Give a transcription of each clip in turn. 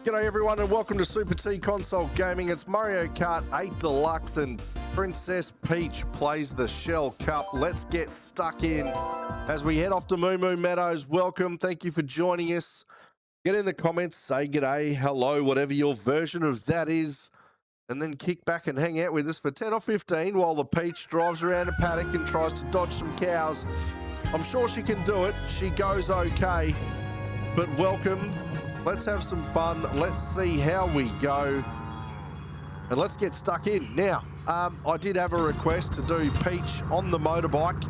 G'day everyone and welcome to Super T Console Gaming. It's Mario Kart 8 Deluxe and Princess Peach plays the Shell Cup. Let's get stuck in as we head off to Moo Moo Meadows. Welcome, thank you for joining us. Get in the comments, say g'day, hello, whatever your version of that is, and then kick back and hang out with us for 10 or 15 while the Peach drives around a paddock and tries to dodge some cows. I'm sure she can do it. She goes okay, but welcome. Let's have some fun. Let's see how we go. And let's get stuck in. Now, I did have a request to do Peach on the motorbike,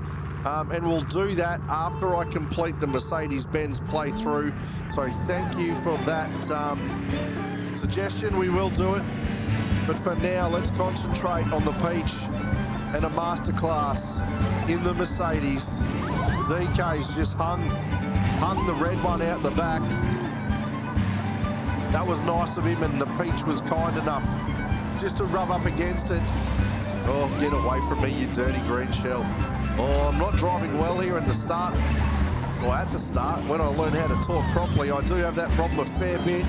and we'll do that after I complete the Mercedes-Benz playthrough. So thank you for that suggestion. We will do it. But for now, let's concentrate on the Peach and a masterclass in the Mercedes. DK's just hung the red one out the back. That was nice of him, and the Peach was kind enough just to rub up against it. Oh, get away from me, you dirty green shell. Oh, I'm not driving well here at the start. Well, at the start, when I learn how to talk properly, I do have that problem a fair bit.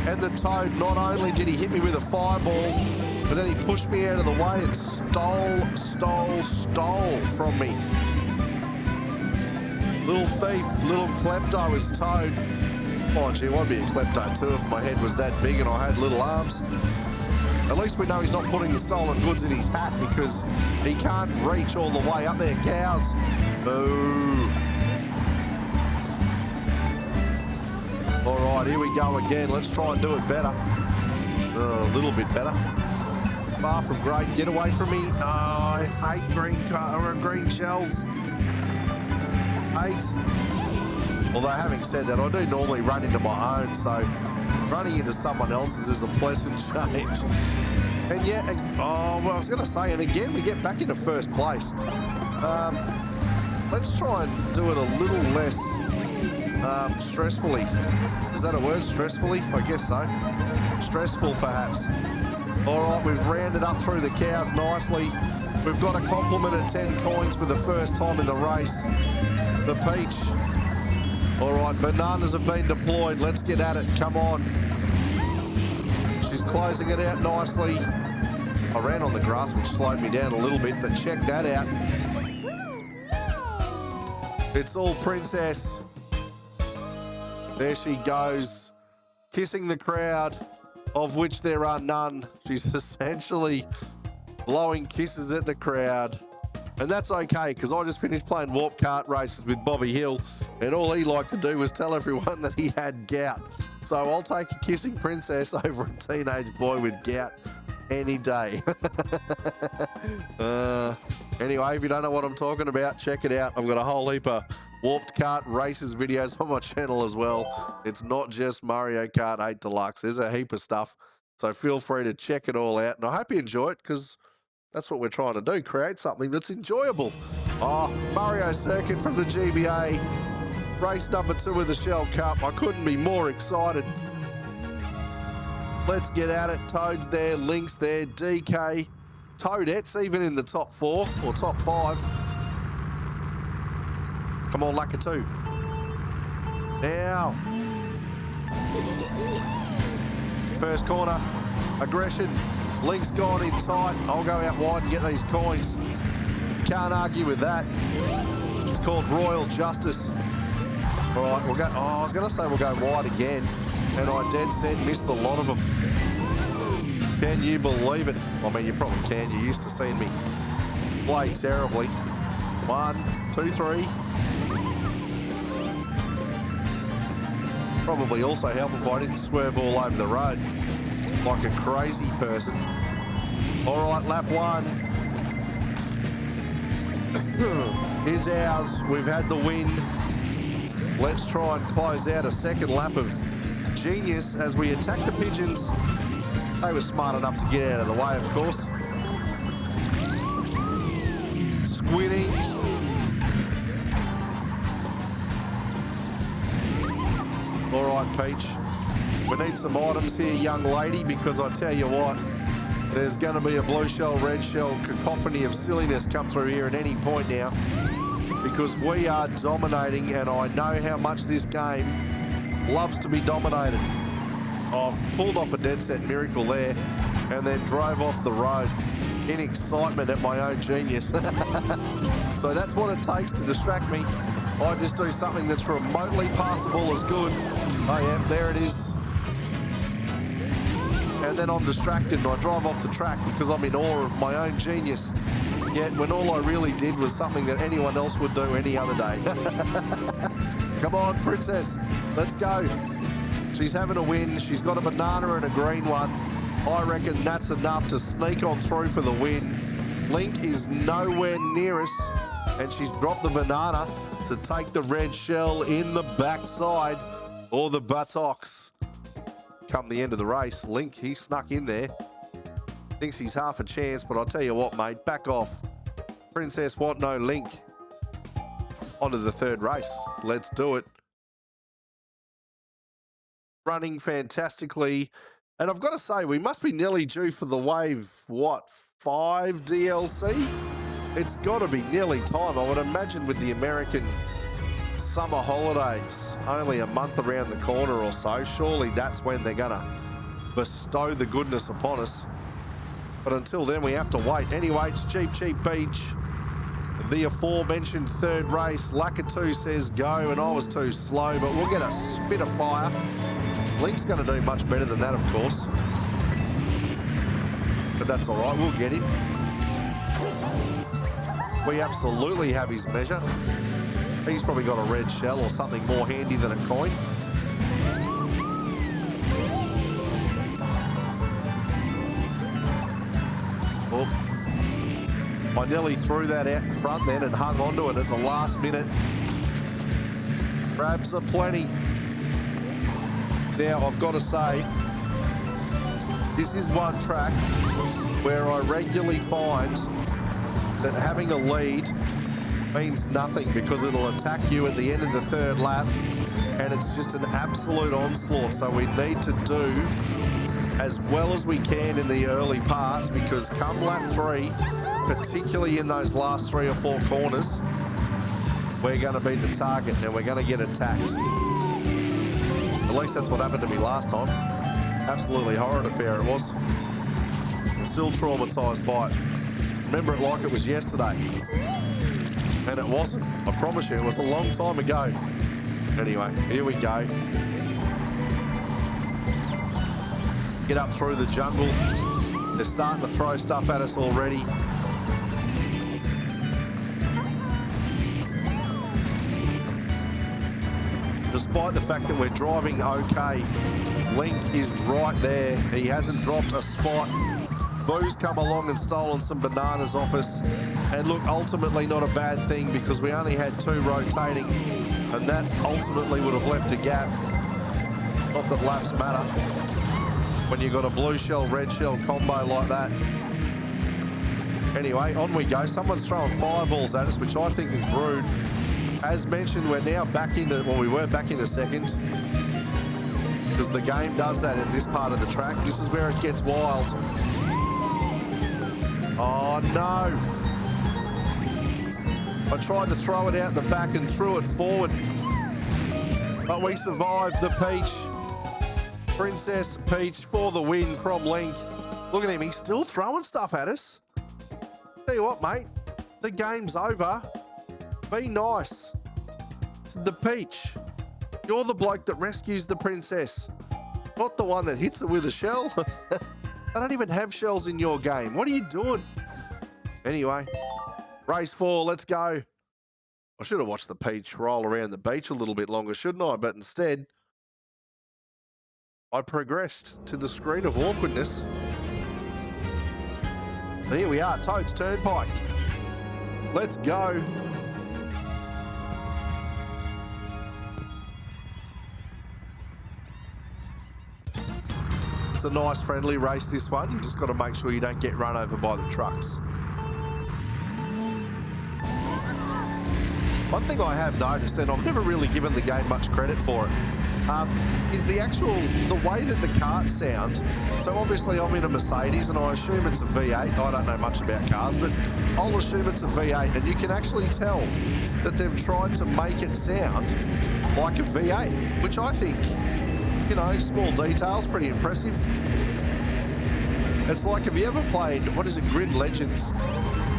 And the Toad, not only did he hit me with a fireball, but then he pushed me out of the way and stole from me. Little thief, little klepto is Toad. Oh, gee, I'd be a klepto too if my head was that big and I had little arms. At least we know he's not putting the stolen goods in his hat because he can't reach all the way up there. Cows. Boo. All right, here we go again. Let's try and do it better. A little bit better. Far from great. Get away from me. Oh, I hate green shells. Hate. Although having said that, I do normally run into my own, so running into someone else's is a pleasant change. And yeah, oh, well, I was going to say, and again, we get back into first place. Let's try and do it a little less stressfully. Is that a word, stressfully? I guess so. Stressful, perhaps. All right, we've rounded up through the cows nicely. We've got a compliment of 10 coins for the first time in the race. The Peach. All right, bananas have been deployed. Let's get at it. Come on. She's closing it out nicely. I ran on the grass, which slowed me down a little bit, but check that out. It's all Princess. There she goes, kissing the crowd, of which there are none. She's essentially blowing kisses at the crowd. And that's okay, because I just finished playing Warp Kart races with Bobby Hill, and all he liked to do was tell everyone that he had gout. So I'll take a kissing princess over a teenage boy with gout any day. Anyway, if you don't know what I'm talking about, check it out. I've got a whole heap of Warped Kart races videos on my channel as well. It's not just Mario Kart 8 Deluxe. There's a heap of stuff. So feel free to check it all out. And I hope you enjoy it, because that's what we're trying to do, create something that's enjoyable. Oh, Mario Circuit from the GBA. Race number 2 of the Shell Cup. I couldn't be more excited. Let's get at it. Toad's there, Link's there, DK. Toadette's even in the top 4 or top 5. Come on, Lakitu. Now. First corner. Aggression. Link's gone in tight. I'll go out wide and get these coins. Can't argue with that. It's called Royal Justice. All right, we'll go. Oh, I was going to say we'll go wide again, and I dead set missed the lot of them. Can you believe it? I mean, you probably can. You're used to seeing me play terribly. 1, 2, 3. Probably also help if I didn't swerve all over the road like a crazy person. All right, lap 1. Here's ours. We've had the win. Let's try and close out a second lap of genius as we attack the pigeons. They were smart enough to get out of the way, of course. Squinting. All right, Peach. We need some items here, young lady, because I tell you what, there's going to be a blue shell, red shell cacophony of silliness come through here at any point now, because we are dominating, and I know how much this game loves to be dominated. I've pulled off a dead set miracle there and then drove off the road in excitement at my own genius. So that's what it takes to distract me. I just do something that's remotely passable as good. Oh yeah, there it is. And then I'm distracted and I drive off the track because I'm in awe of my own genius. Yet when all I really did was something that anyone else would do any other day. Come on, Princess, let's go. She's having a win. She's got a banana and a green one. I reckon that's enough to sneak on through for the win. Link is nowhere near us, and she's dropped the banana to take the red shell in the backside or the buttocks. Come the end of the race, Link, he snuck in there. Thinks he's half a chance, but I'll tell you what, mate, back off. Princess want no Link. On to the third race. Let's do it. Running fantastically. And I've got to say, we must be nearly due for the Wave, what, 5 DLC? It's got to be nearly time. I would imagine with the American summer holidays only a month around the corner or so, surely that's when they're going to bestow the goodness upon us. But until then, we have to wait. Anyway, it's Cheap Cheap Beach. The aforementioned third race. Lakitu says go, and I was too slow, but we'll get a spit of fire. Link's going to do much better than that, of course. But that's all right, we'll get him. We absolutely have his measure. He's probably got a red shell or something more handy than a coin. Oh. I nearly threw that out in front then and hung onto it at the last minute. Grabs are plenty. Now, I've got to say, this is one track where I regularly find that having a lead means nothing because it'll attack you at the end of the third lap and it's just an absolute onslaught. So we need to do as well as we can in the early parts because come lap 3, particularly in those last 3 or 4 corners, we're going to be the target and we're going to get attacked. At least that's what happened to me last time. Absolutely horrid affair it was. I'm still traumatised by it. Remember it like it was yesterday. And it wasn't. I promise you, it was a long time ago. Anyway, here we go. Get up through the jungle. They're starting to throw stuff at us already. Despite the fact that we're driving okay, Link is right there. He hasn't dropped a spot. Boo's come along and stolen some bananas off us. And look, ultimately not a bad thing because we only had 2 rotating and that ultimately would have left a gap. Not that laps matter when you've got a blue shell, red shell combo like that. Anyway, on we go. Someone's throwing fireballs at us, which I think is rude. As mentioned, we're now back into, well, we were back in a second because the game does that in this part of the track. This is where it gets wild. Oh, no. I tried to throw it out the back and threw it forward. But we survived the Peach. Princess Peach for the win from Link. Look at him, he's still throwing stuff at us. Tell you what, mate, the game's over. Be nice. It's the Peach. You're the bloke that rescues the princess, not the one that hits her with a shell. I don't even have shells in your game. What are you doing? Anyway, race 4, let's go. I should have watched the Peach roll around the beach a little bit longer, shouldn't I? But instead, I progressed to the screen of awkwardness. And here we are, Toad's Turnpike. Let's go. It's a nice friendly race, this one. You just got to make sure you don't get run over by the trucks. One thing I have noticed, and I've never really given the game much credit for it, is the way that the karts sound. So obviously I'm in a Mercedes and I assume it's a V8. I don't know much about cars, but I'll assume it's a V8. And you can actually tell that they've tried to make it sound like a V8, which I think you know, small details, pretty impressive. It's like, have you ever played, what is it, Grid Legends?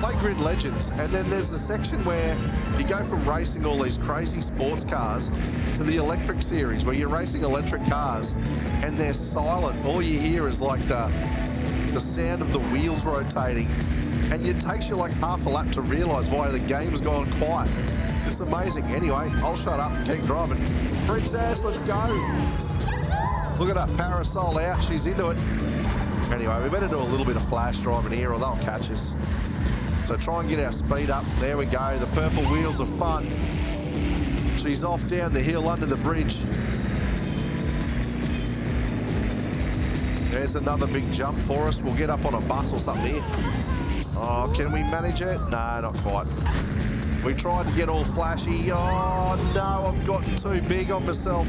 Play Grid Legends, and then there's a section where you go from racing all these crazy sports cars to the electric series, where you're racing electric cars and they're silent. All you hear is like the sound of the wheels rotating, and it takes you like half a lap to realise why the game's gone quiet. It's amazing. Anyway, I'll shut up and keep driving. Princess, let's go. Look at her parasol out. She's into it. Anyway, we better do a little bit of flash driving here or they'll catch us. So try and get our speed up. There we go. The purple wheels are fun. She's off down the hill under the bridge. There's another big jump for us. We'll get up on a bus or something here. Oh, can we manage it? No, not quite. We tried to get all flashy. Oh, no, I've gotten too big on myself.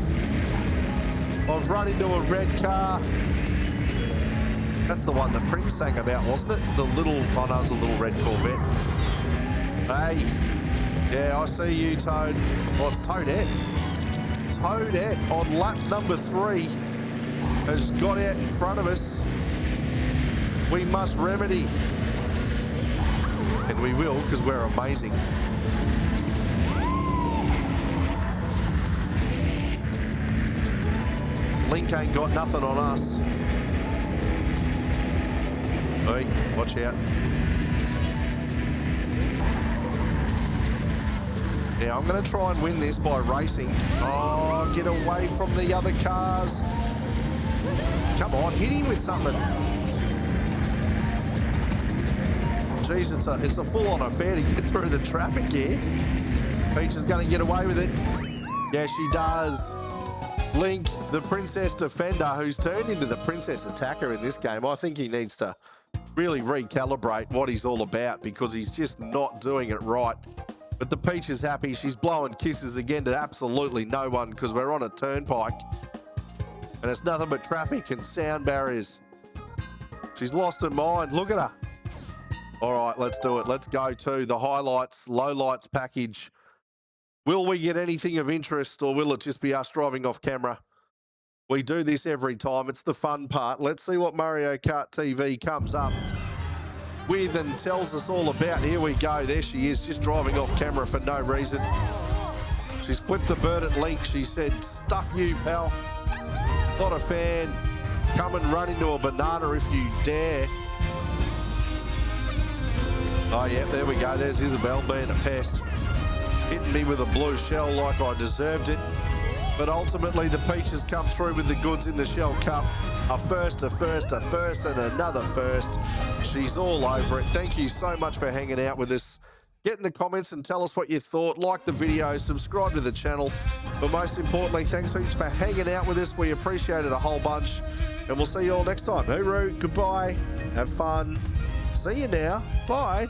I've run into a red car. That's the one that Prince sang about, wasn't it? The little, oh no, it's a little red Corvette. Hey, yeah, I see you, Toad. Oh, it's Toadette. Toadette on lap number 3 has got out in front of us. We must remedy. And we will, because we're amazing. Link ain't got nothing on us. Hey, watch out. Now, I'm going to try and win this by racing. Oh, get away from the other cars. Come on, hit him with something. Jeez, it's a full-on affair to get through the traffic here. Peach is going to get away with it. Yeah, she does. Link, the Princess Defender, who's turned into the Princess Attacker in this game. I think he needs to really recalibrate what he's all about because he's just not doing it right. But the Peach is happy. She's blowing kisses again to absolutely no one because we're on a turnpike. And it's nothing but traffic and sound barriers. She's lost her mind. Look at her. All right, let's do it. Let's go to the highlights, lowlights package. Will we get anything of interest or will it just be us driving off camera? We do this every time. It's the fun part. Let's see what Mario Kart TV comes up with and tells us all about. Here we go. There she is, just driving off camera for no reason. She's flipped the bird at Link. She said, stuff you, pal. Not a fan. Come and run into a banana if you dare. Oh, yeah, there we go. There's Isabel being a pest. Hitting me with a blue shell like I deserved it. But ultimately, the Peaches come through with the goods in the Shell Cup. A first, and another first. She's all over it. Thank you so much for hanging out with us. Get in the comments and tell us what you thought. Like the video, subscribe to the channel. But most importantly, thanks for hanging out with us. We appreciate it a whole bunch. And we'll see you all next time. Hooroo, goodbye, have fun. See you now. Bye.